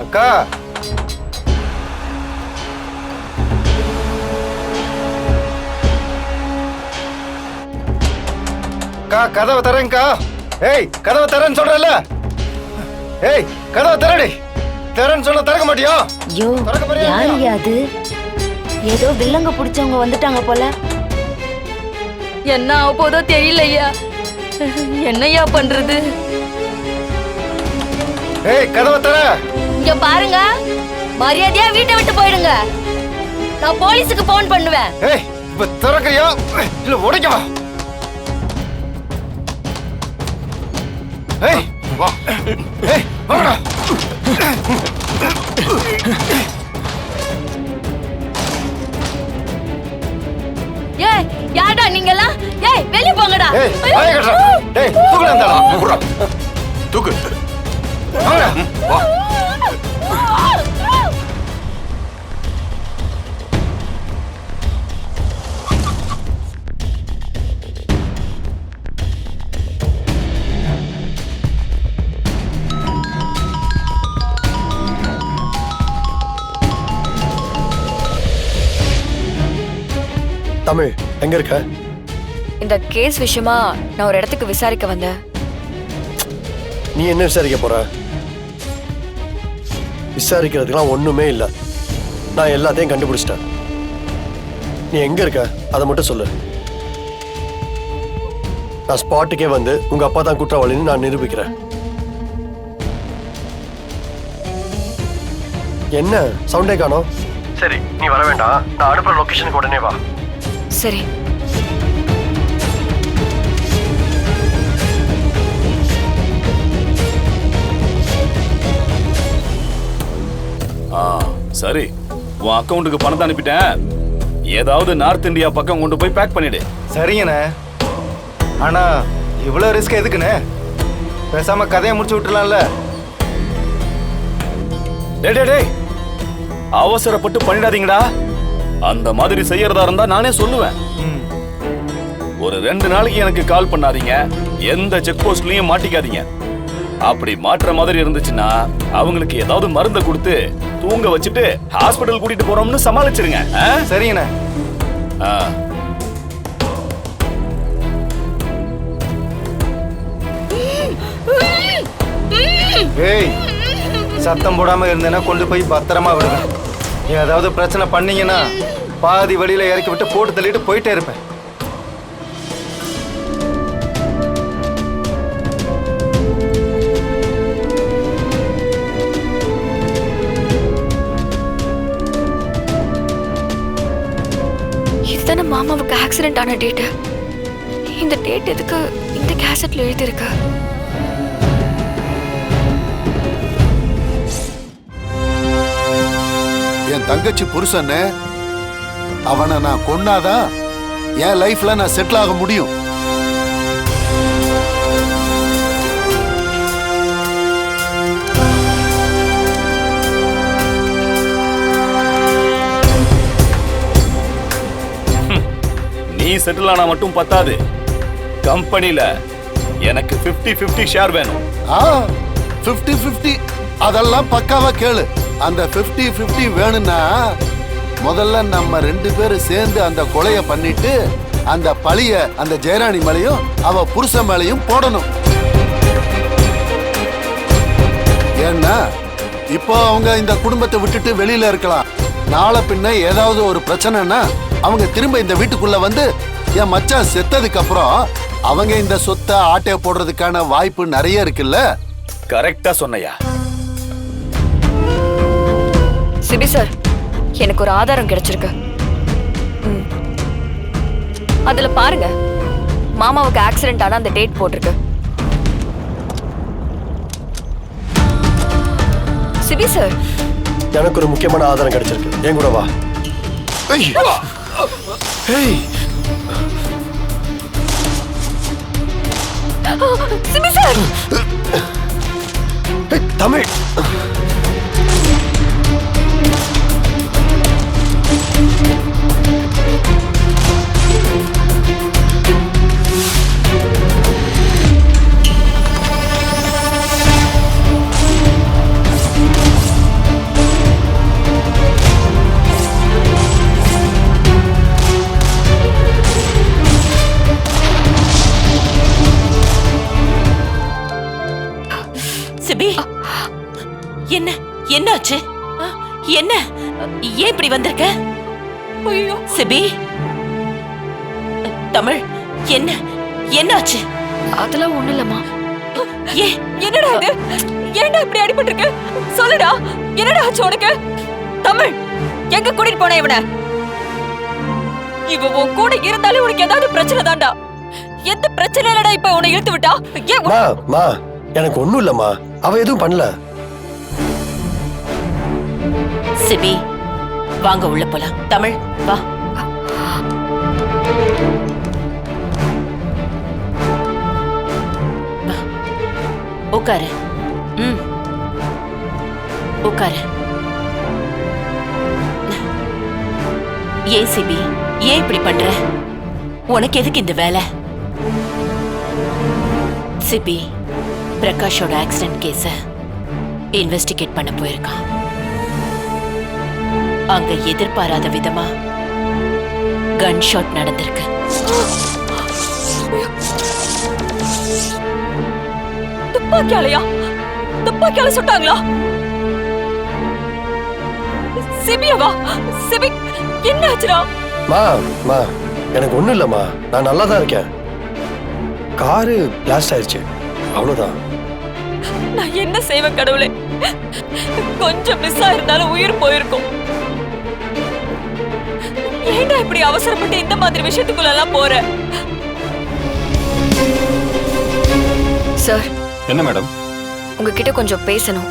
அக்கா அக்கா கதவை தரேங்க்கா. ஏய் கதவை தரேன்னு சொல்றல. ஏய் கதவை தரடி. தரேன்னு சொல்ல திறக்க மாட்டியா? ஐயோ யாரு அது? ஏதோ வில்லங்க பிடிச்சவங்க வந்துட்டாங்க போல. என்ன ஆக போதோ தெரியலையா. என்னையா பண்றது? ஏய் கதவை தர. இங்க பாருங்க, மரியாதையா வீட்டை விட்டு போயிடுங்க. நான் போலீஸுக்கு போன் பண்ணுவேன். ஏய் இப்ப திறக்கறியா இல்ல உடைக்கவா? ஏய் வா. ஏய் வாடா. ஏய் யாரடா நீங்கலாம்? ஏய் வெளிய போங்கடா. ஏய் வாயை கட்டடா. டேய் தூக்குடா இந்தடா. புறா தூக்கு வாடா. வா. தமிழ் எங்க இருக்க? இந்த கேஸ் விஷயமா நான் ஒரு இடத்துக்கு விசாரிக்க வந்தேன். நீ என்ன விசாரிக்க போற? விசாரிக்கிறதுக்கெல்லாம் ஒண்ணுமே இல்ல. நான் எல்லாத்தையும் கண்டுபிடிச்சிட்டேன். நீ எங்க இருக்க அதை மட்டும் சொல்லு. நான் ஸ்பாட்டுக்கே வந்து உங்க அப்பா தான் குற்றவாளின்னு நான் நிரூபிக்கிறேன். என்ன சவுண்டே காணோம்? சரி நீ வர வேண்டாம். நான் அனுப்புற லொகேஷனுக்கு உடனே வா. சரி. சரி உன் அக்கவுண்ட்டுக்கு பணத்தை அனுப்பிட்டேன். ஏதாவது நார்த் இந்தியா பக்கம் கொண்டு போய் பேக் பண்ணிடு. சரிங்கண்ணே. ஆனா இவ்வளவு ரிஸ்க் எதுக்குண்ணே? பேசாம கதையை முடிச்சு விட்டுலாம்ல. டேய் அவசரப்பட்டு பண்ணிடாதீங்கடா. அந்த மாதிரி செய்யறதா இருந்தா நானே சொல்லுவேன். ஒரு 2 நாளைக்கு எனக்கு கால் பண்ணாதீங்க. எந்த செக் போஸ்ட்லயும் மாட்டிக்காதீங்க. அப்படி மாற்ற மாதிரி இருந்துச்சுன்னா அவங்களுக்கு ஏதாவது மருந்தை கொடுத்து தூங்க வச்சுட்டு ஹாஸ்பிடல் கூட்டிட்டு போறோம்னு சமாளிச்சிருங்க. சரிங்கண்ணே. ஏய் சத்தம் போடாம இருந்தேன்னா கொண்டு போய் பத்திரமா விடுவேன். ஏதாவது பிரச்சனை பண்ணீங்கன்னா பாதி வழியில இறக்கி விட்டு போட்டு தள்ளிட்டு போயிட்டே இருப்பேன். இதுதானே மாமாவுக்கு ஆக்சிடென்ட் ஆன டேட். இந்த டேட் எதுக்கு இந்த கேசட்ல எழுதிருக்கு? என் தங்கச்சி புருஷன் அவனை நான் கொன்னாதான் என் லைஃப்ல நான் செட்டில் ஆக முடியும். நீ செட்டில் ஆனா மட்டும் பத்தாது. கம்பெனில எனக்கு 50-50 ஷேர் வேணும். 50-50 அதெல்லாம் பக்காவா கேளு. அந்த 50-50 வேணும்னா முதல்ல நம்ம 2 பேரும் சேர்ந்து அந்த கொலைய பண்ணிட்டு அந்த பழிய அந்த ஜெயராணி மேலையும் அவ புருஷன் மேலையும் போடணும். ஏன்னா இப்போ அவங்க இந்த குடும்பத்தை விட்டுட்டு வெளியில இருக்கலாம். நாளை பின்ன ஏதாவது ஒரு பிரச்சனைனா அவங்க திரும்ப இந்த வீட்டுக்குள்ள வந்து என் மச்சான் செத்ததுக்கு அப்புறம் அவங்க இந்த சொத்தை ஆட்டைய போடுறதுக்கான வாய்ப்பு நிறைய இருக்குல்ல. கரெக்டா சொன்னையா? சிபி சார், எனக்கு ஒரு ஆதாரம் கிடைச்சிருக்கு. அதுல பாருங்க, மாமாவுக்கு ஆக்சிடென்ட் ஆன அந்த டேட் போட்டிருக்கு. சிபி சார், எனக்கு ஒரு முக்கியமான ஆதாரம் கிடைச்சிருக்கு. என் கூட வா. CP sir. தமிழ் என்ன என்னாச்சு? என்ன ஏன் இப்படி வந்திருக்க? ஐயோ சிபி, தமிழ், என்ன என்னாச்சு? அதெல்லாம் ஒண்ணு இல்லம்மா. ஏ என்னடா இது? ஏன்டா இப்படி அடிபட்டிருக்கு? சொல்லுடா, என்னடா ஆச்சு உனக்கு? தமிழ், எங்க கூட்டிட்டு போன இவனை? இவ உன் கூட இருந்தாலே உனக்கு ஏதாவது பிரச்சனை தான்டா. எந்த பிரச்சனை இல்லடா இப்ப உன்னை இழுத்து விட்டா? ஏன் மா மா எனக்கு ஒண்ணும் இல்லம்மா, அவ எதுவும் பண்ணல. சிபி, வாங்க உள்ள போலாம். தமிழ் வா. உட்காரு. உட்காரு. ஏன் சிபி, ஏன் இப்படி பண்ற? உனக்கு எதுக்கு இந்த வேலை? சிபி, பிரகாஷோட ஆக்சிடென்ட் கேஸ இன்வெஸ்டிகேட் பண்ண போயிருக்கான். அங்க எதிர்பாராத விதமா கன் ஷாட் நடந்திருக்கு. துப்பாக்கியாலையா? துப்பாக்கியால சுட்டாங்களா? சிபியவா? சிபி, என்ன ஆச்சுடா? மா மா எனக்கு ஒண்ணும் இல்லம்மா, நான் நல்லா தான் இருக்கேன். காரு பிளாஸ்ட் ஆயிடுச்சு, அவ்வளவுதான். நான் என்ன செய்வேன் கடவுளே? கொஞ்சம் மிஸ் ஆயிருந்தாலும் உயிர் போயிருக்கும். ஏன்டா இப்படி அவசரப்பட்டு இந்த மாதிரி விஷயத்துக்குள்ள எல்லாம் போற? சார், என்ன மேடம்? உங்ககிட்ட கொஞ்சம் பேசணும்,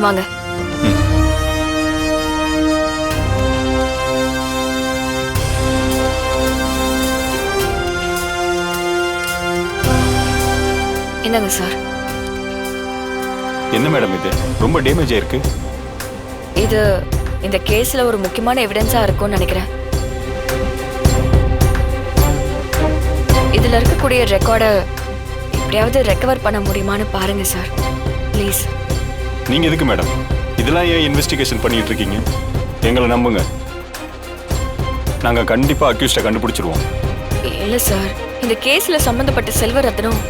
வாங்க. என்னங்க சார்? என்ன மேடம் இது? ரொம்ப டேமேஜ் ஆயிருக்கு. இது இந்த கேஸ்ல ஒரு முக்கியமான எவிடன்ஸா இருக்கும்னு நினைக்கிறேன். இதுல இருக்கக்கூடிய ரெக்கார்டை எப்படியாவது ரெக்கவர் பண்ண முடியுமான்னு பாருங்க சார், ப்ளீஸ். நீங்க எதுக்கு மேடம் இதெல்லாம் ஏன் இன்வெஸ்டிகேஷன் பண்ணிட்டு இருக்கீங்க? எங்களை நம்புங்க, நாங்க கண்டிப்பா அக்யூஸ்ட கண்டுபிடிச்சிருவோம். இல்ல சார், இந்த கேஸ்ல சம்பந்தப்பட்ட செல்வரத்னம்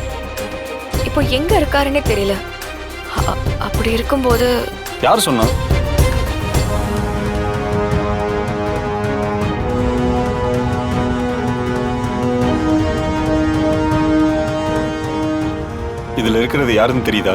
இப்போ எங்க இருக்காருன்னே தெரியல. அப்படி இருக்கும்போது யார் சொன்னா? இதுல இருக்கிறது யாருன்னு தெரியுதா?